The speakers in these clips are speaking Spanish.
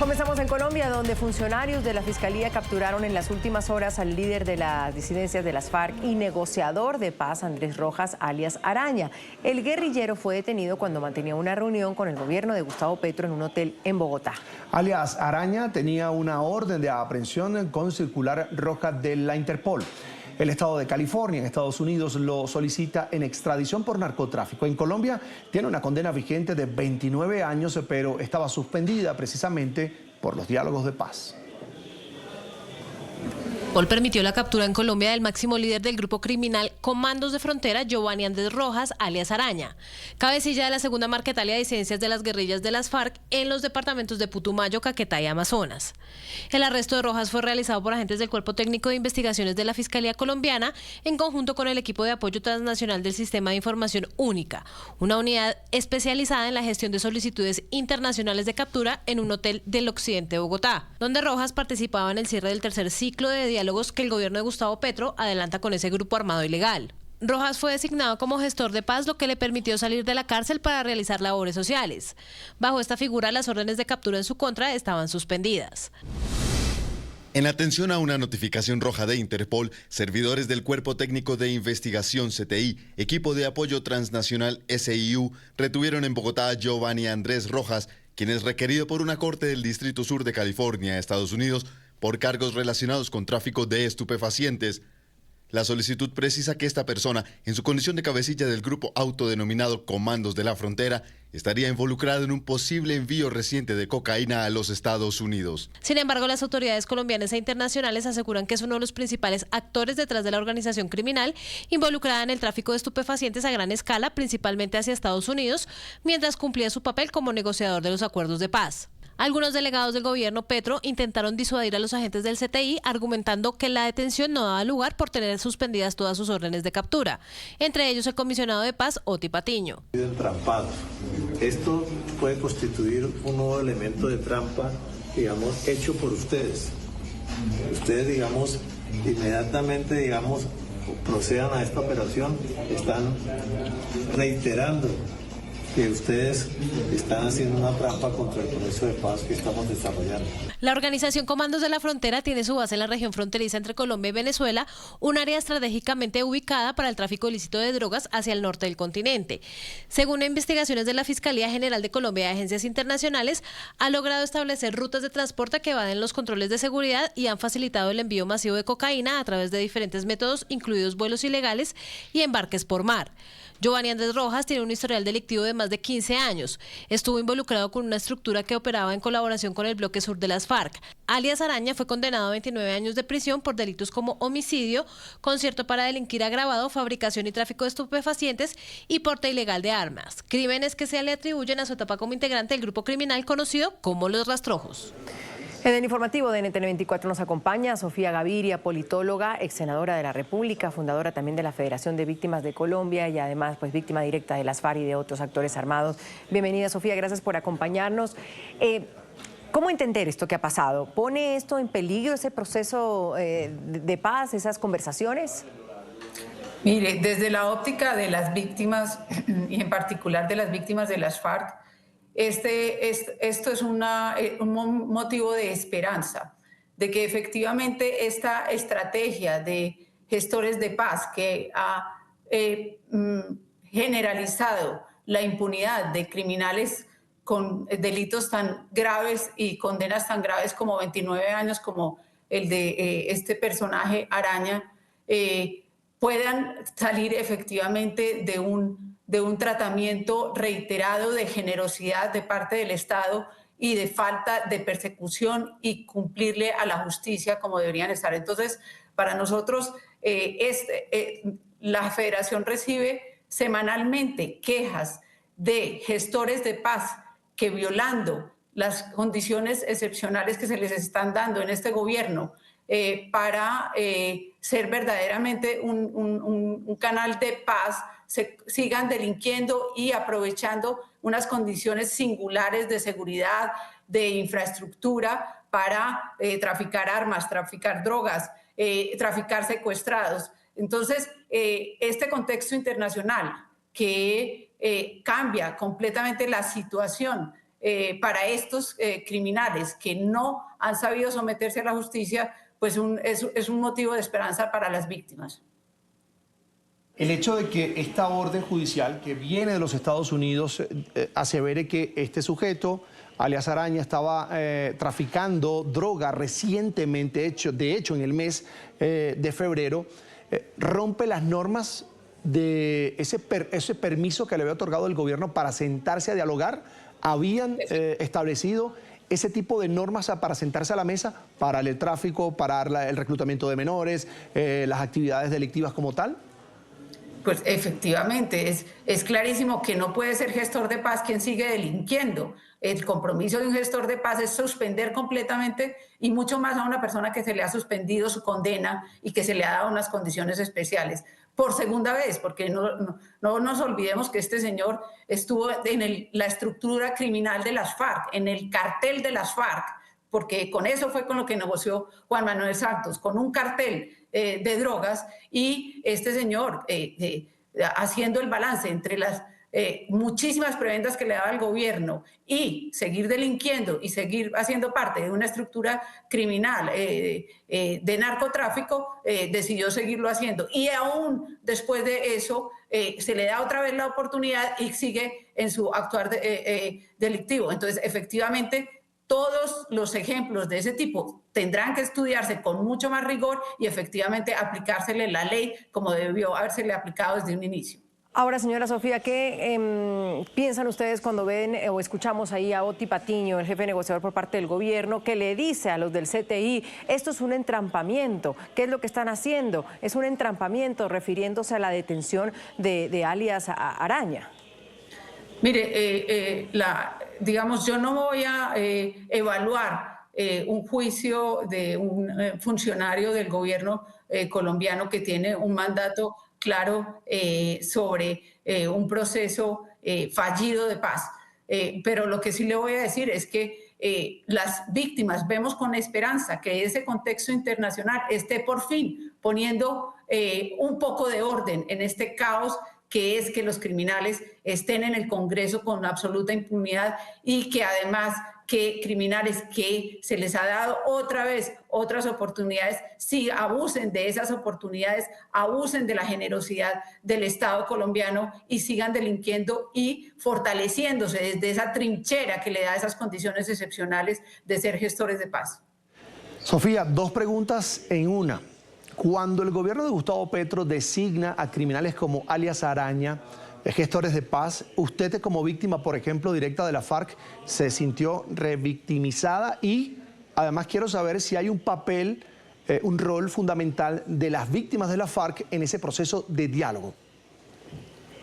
Comenzamos en Colombia, donde funcionarios de la Fiscalía capturaron en las últimas horas al líder de las disidencias de las FARC y negociador de paz, Andrés Rojas, alias Araña. El guerrillero fue detenido cuando mantenía una reunión con el gobierno de Gustavo Petro en un hotel en Bogotá. Alias Araña tenía una orden de aprehensión con circular roja de la Interpol. El estado de California, en Estados Unidos, lo solicita en extradición por narcotráfico. En Colombia tiene una condena vigente de 29 años, pero estaba suspendida precisamente por los diálogos de paz. Interpol permitió la captura en Colombia del máximo líder del grupo criminal Comandos de Frontera, Giovanni Andrés Rojas, alias Araña, cabecilla de la segunda Marquetalia de disidencias de las guerrillas de las FARC en los departamentos de Putumayo, Caquetá y Amazonas. El arresto de Rojas fue realizado por agentes del Cuerpo Técnico de Investigaciones de la Fiscalía Colombiana en conjunto con el equipo de apoyo transnacional del Sistema de Información Única, una unidad especializada en la gestión de solicitudes internacionales de captura en un hotel del occidente de Bogotá, donde Rojas participaba en el cierre del tercer ciclo de diálogos que el gobierno de Gustavo Petro adelanta con ese grupo armado ilegal. Rojas fue designado como gestor de paz, lo que le permitió salir de la cárcel para realizar labores sociales. Bajo esta figura, las órdenes de captura en su contra estaban suspendidas. En atención a una notificación roja de Interpol, servidores del Cuerpo Técnico de Investigación CTI, equipo de apoyo transnacional SIU, retuvieron en Bogotá a Giovanni Andrés Rojas, quien es requerido por una corte del Distrito Sur de California, Estados Unidos, por cargos relacionados con tráfico de estupefacientes. La solicitud precisa que esta persona, en su condición de cabecilla del grupo autodenominado Comandos de la Frontera, estaría involucrado en un posible envío reciente de cocaína a los Estados Unidos. Sin embargo, las autoridades colombianas e internacionales aseguran que es uno de los principales actores detrás de la organización criminal involucrada en el tráfico de estupefacientes a gran escala, principalmente hacia Estados Unidos, mientras cumplía su papel como negociador de los acuerdos de paz. Algunos delegados del gobierno Petro intentaron disuadir a los agentes del CTI argumentando que la detención no daba lugar por tener suspendidas todas sus órdenes de captura, entre ellos el comisionado de paz, Oti Patiño. Entrampados. Esto puede constituir un nuevo elemento de trampa, digamos, hecho por ustedes. Ustedes, digamos, inmediatamente, digamos, procedan a esta operación, están reiterando que ustedes están haciendo una trampa contra el proceso de paz que estamos desarrollando. La organización Comandos de la Frontera tiene su base en la región fronteriza entre Colombia y Venezuela, un área estratégicamente ubicada para el tráfico ilícito de drogas hacia el norte del continente. Según investigaciones de la Fiscalía General de Colombia y agencias internacionales, ha logrado establecer rutas de transporte que evaden los controles de seguridad y han facilitado el envío masivo de cocaína a través de diferentes métodos, incluidos vuelos ilegales y embarques por mar. Giovanni Andrés Rojas tiene un historial delictivo de más de 15 años. Estuvo involucrado con una estructura que operaba en colaboración con el bloque sur de las FARC. Alias Araña fue condenado a 29 años de prisión por delitos como homicidio, concierto para delinquir agravado, fabricación y tráfico de estupefacientes y porte ilegal de armas. Crímenes que se le atribuyen a su etapa como integrante del grupo criminal conocido como Los Rastrojos. En el informativo de NTN 24 nos acompaña Sofía Gaviria, politóloga, ex senadora de la República, fundadora también de la Federación de Víctimas de Colombia y además pues víctima directa de las FARC y de otros actores armados. Bienvenida, Sofía, gracias por acompañarnos. ¿Cómo entender esto que ha pasado? ¿Pone esto en peligro ese proceso de paz, esas conversaciones? Mire, desde la óptica de las víctimas y en particular de las víctimas de las FARC, esto es un motivo de esperanza, de que efectivamente esta estrategia de gestores de paz que ha generalizado la impunidad de criminales con delitos tan graves y condenas tan graves como 29 años, como el de este personaje Araña, puedan salir efectivamente de un tratamiento reiterado de generosidad de parte del Estado y de falta de persecución y cumplirle a la justicia como deberían estar. Entonces, para nosotros, la Federación recibe semanalmente quejas de gestores de paz que, violando las condiciones excepcionales que se les están dando en este gobierno para ser verdaderamente un canal de paz, se sigan delinquiendo y aprovechando unas condiciones singulares de seguridad, de infraestructura para traficar armas, traficar drogas, traficar secuestrados. Entonces, este contexto internacional que cambia completamente la situación para estos criminales que no han sabido someterse a la justicia, pues es un motivo de esperanza para las víctimas. El hecho de que esta orden judicial que viene de los Estados Unidos asevere que este sujeto, alias Araña, estaba traficando droga recientemente, de hecho en el mes de febrero, rompe las normas de ese permiso que le había otorgado el gobierno para sentarse a dialogar. ¿Habían establecido ese tipo de normas para sentarse a la mesa, para el tráfico, para el reclutamiento de menores, las actividades delictivas como tal? Pues efectivamente, es clarísimo que no puede ser gestor de paz quien sigue delinquiendo. El compromiso de un gestor de paz es suspender completamente, y mucho más a una persona que se le ha suspendido su condena y que se le ha dado unas condiciones especiales. Por segunda vez, porque no nos olvidemos que este señor estuvo en la estructura criminal de las FARC, en el cartel de las FARC, porque con eso fue con lo que negoció Juan Manuel Santos, con un cartel de drogas, y este señor haciendo el balance entre las muchísimas prebendas que le daba el gobierno y seguir delinquiendo y seguir haciendo parte de una estructura criminal de narcotráfico, decidió seguirlo haciendo. Y aún después de eso se le da otra vez la oportunidad y sigue en su actuar delictivo. Entonces, efectivamente, todos los ejemplos de ese tipo tendrán que estudiarse con mucho más rigor y efectivamente aplicársele la ley como debió habérsele aplicado desde un inicio. Ahora, señora Sofía, ¿qué piensan ustedes cuando ven o escuchamos ahí a Oti Patiño, el jefe negociador por parte del gobierno, que le dice a los del CTI, esto es un entrampamiento? ¿Qué es lo que están haciendo? Es un entrampamiento, refiriéndose a la detención de alias Araña. Mire, digamos, yo no voy a evaluar un juicio de un funcionario del gobierno colombiano que tiene un mandato claro sobre un proceso fallido de paz. Pero lo que sí le voy a decir es que las víctimas vemos con esperanza que ese contexto internacional esté por fin poniendo un poco de orden en este caos que es que los criminales estén en el Congreso con absoluta impunidad, y que además que criminales que se les ha dado otra vez otras oportunidades, sí abusen de esas oportunidades, abusen de la generosidad del Estado colombiano y sigan delinquiendo y fortaleciéndose desde esa trinchera que le da esas condiciones excepcionales de ser gestores de paz. Sofía, dos preguntas en una. Cuando el gobierno de Gustavo Petro designa a criminales como alias Araña, gestores de paz, usted como víctima, por ejemplo, directa de la FARC, ¿se sintió revictimizada? Y además quiero saber si hay un papel, un rol fundamental de las víctimas de la FARC en ese proceso de diálogo.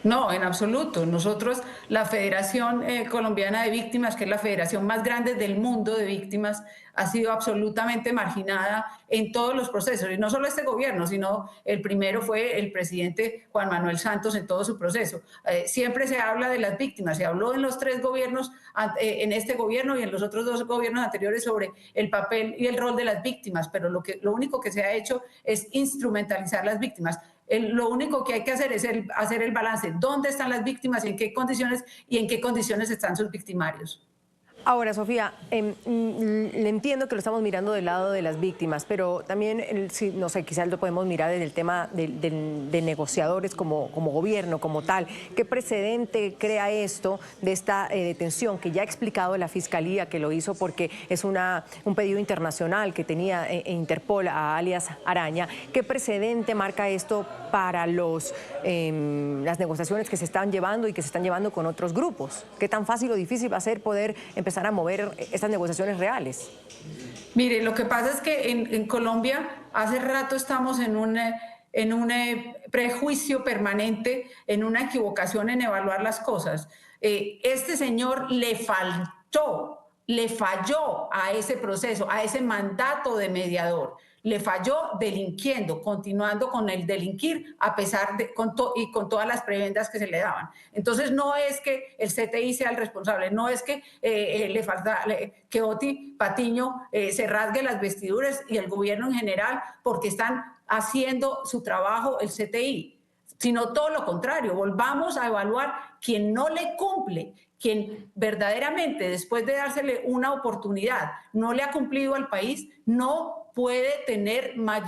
No, en absoluto. Nosotros, la Federación Colombiana de Víctimas, que es la federación más grande del mundo de víctimas, ha sido absolutamente marginada en todos los procesos. Y no solo este gobierno, sino el primero fue el presidente Juan Manuel Santos en todo su proceso. Siempre se habla de las víctimas. Se habló en los tres gobiernos, en este gobierno y en los otros dos gobiernos anteriores, sobre el papel y el rol de las víctimas. Pero lo único que se ha hecho es instrumentalizar las víctimas. Lo único que hay que hacer es hacer el balance. ¿Dónde están las víctimas? ¿En qué condiciones? ¿Y en qué condiciones están sus victimarios? Ahora, Sofía, le entiendo que lo estamos mirando del lado de las víctimas, pero también, no sé, quizás lo podemos mirar desde el tema de negociadores como gobierno, como tal. ¿Qué precedente crea esto de esta detención que ya ha explicado la Fiscalía que lo hizo porque es un pedido internacional que tenía Interpol a alias Araña? ¿Qué precedente marca esto para las negociaciones que se están llevando y que se están llevando con otros grupos? ¿Qué tan fácil o difícil va a ser poder empezar a mover estas negociaciones reales? Mire, lo que pasa es que en Colombia hace rato estamos en un prejuicio permanente, en una equivocación en evaluar las cosas. Este señor le falló a ese proceso, a ese mandato de mediador. Le falló delinquiendo, continuando con el delinquir a pesar de con todas las prebendas que se le daban. Entonces no es que el CTI sea el responsable, no es que le falta que Oti Patiño se rasgue las vestiduras y el gobierno en general porque están haciendo su trabajo el CTI, sino todo lo contrario. Volvamos a evaluar quien no le cumple, quien verdaderamente después de dársele una oportunidad no le ha cumplido al país, no puede tener más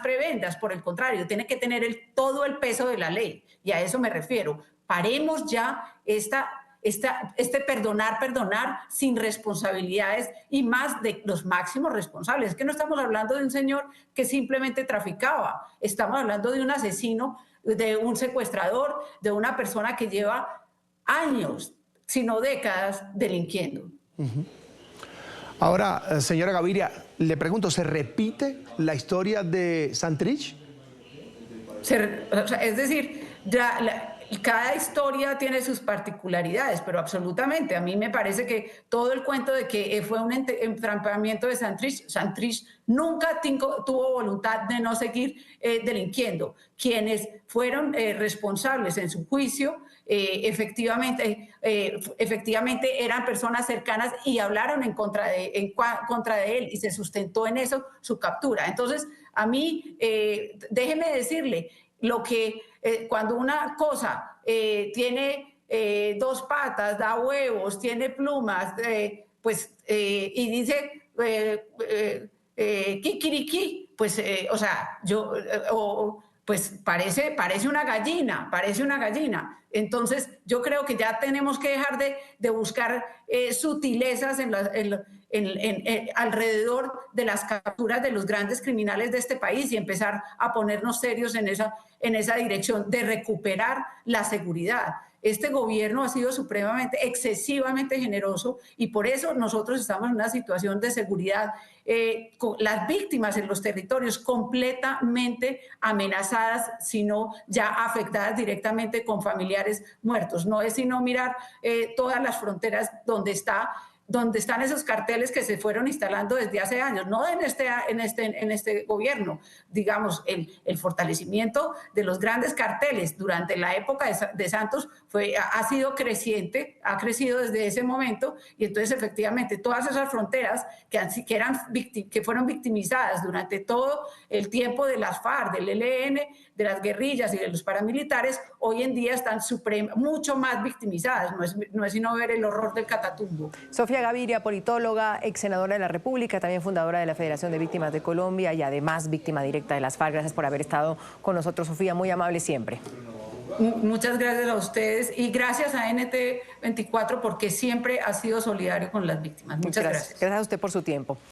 prebendas, por el contrario, tiene que tener todo el peso de la ley, y a eso me refiero. Paremos ya este perdonar sin responsabilidades y más de los máximos responsables. Es que no estamos hablando de un señor que simplemente traficaba, estamos hablando de un asesino, de un secuestrador, de una persona que lleva años, sino décadas, delinquiendo. Ahora, señora Gaviria, le pregunto, ¿se repite la historia de Santrich? Es decir, cada historia tiene sus particularidades, pero absolutamente. A mí me parece que todo el cuento de que fue un entrampamiento de Santrich nunca tuvo voluntad de no seguir delinquiendo. Quienes fueron responsables en su juicio, efectivamente eran personas cercanas y hablaron en contra de él, y se sustentó en eso su captura. Entonces, a mí, déjeme decirle, cuando una cosa tiene dos patas, da huevos, tiene plumas, y dice kikiriki, pues, pues parece una gallina, Entonces, yo creo que ya tenemos que dejar de buscar sutilezas alrededor de las capturas de los grandes criminales de este país y empezar a ponernos serios en esa dirección de recuperar la seguridad. Este gobierno ha sido excesivamente generoso, y por eso nosotros estamos en una situación de seguridad, con las víctimas en los territorios completamente amenazadas, sino ya afectadas directamente con familiares muertos. No es sino mirar todas las fronteras donde están esos carteles que se fueron instalando desde hace años, no en este gobierno. Digamos, el fortalecimiento de los grandes carteles durante la época de Santos ha sido creciente, ha crecido desde ese momento, y entonces efectivamente todas esas fronteras que fueron victimizadas durante todo el tiempo de las FARC, del ELN, de las guerrillas y de los paramilitares, hoy en día están mucho más victimizadas. No es sino ver el horror del Catatumbo. Sofía Gaviria, politóloga, ex senadora de la República, también fundadora de la Federación de Víctimas de Colombia y además víctima directa de las FARC. Gracias por haber estado con nosotros, Sofía, muy amable siempre. Muchas gracias a ustedes y gracias a NT24 porque siempre ha sido solidario con las víctimas. Muchas gracias. Gracias a usted por su tiempo.